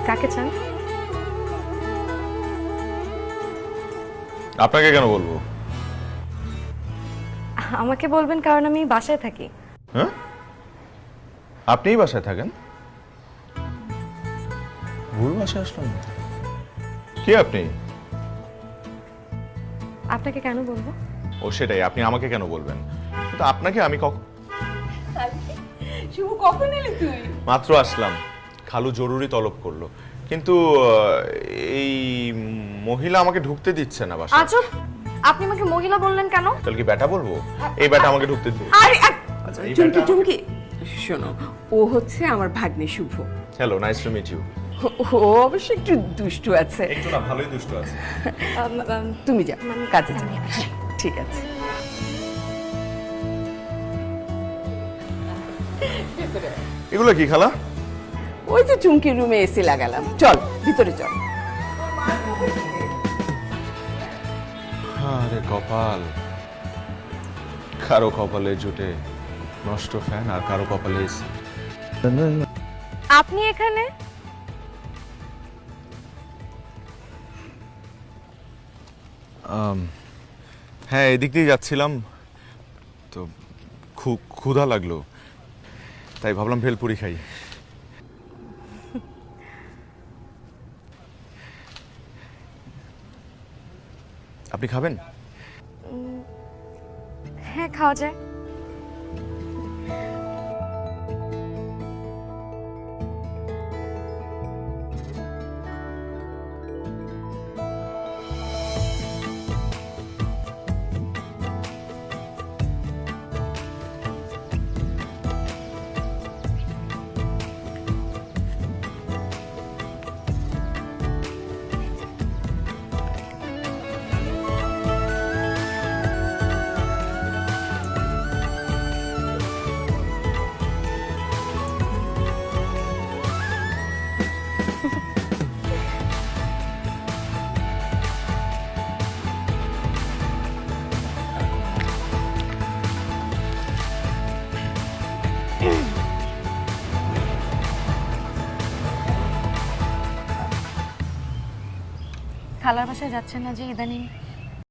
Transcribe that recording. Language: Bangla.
কাকে চান? আপনাকে কেন বলবো? আমাকে বলবেন কারণ আমি বাসায় থাকি। হ্যাঁ, আপনিই বাসায় থাকেন? ভুল বাসায় আসলাম। কে আপনি? আপনাকে কেন বলবো? ও সেটাই, আপনি আমাকে কেন বলবেন? কিন্তু আপনাকে আমি শুভ, কখন এলি তুই? মাত্র আসলাম। খালু জরুরি তলব করলো, কিন্তু এই মহিলা আমাকে ঢুকতে দিচ্ছে না বাসায়। আজব, আপনি আমাকে মহিলা বললেন কেন? তাহলে কি ব্যাটা বলবো? এই ব্যাটা আমাকে ঢুকতে দিবে। আরে চুমকি চুমকি, শোনো, ও হচ্ছে আমার ভাগ্নে Shubho. Hello, nice to meet you. ও অবশ্য একটু দুষ্টু আছে। একটু না, ভালোই দুষ্ট আছে। তুমি যাও, কাজে যাও। ঠিক আছে। এগুলো কি খালা? ওই যে চুমকির রুমে এসি লাগালাম, চল ভিতরে চল। আরে কপাল, কারো কপালে জুটে নষ্ট ফ্যান, আর কারো কপালে এসি। আপনি এখানে? হ্যাঁ, এদিক দিয়ে যাচ্ছিলাম তো ক্ষুধা লাগলো, তাই ভাবলাম ভেলপুরি খাই। আপনি খাবেন? হ্যাঁ, খাওয়া যায়। খালার বাসায় যাচ্ছেন না যে ইদানিং?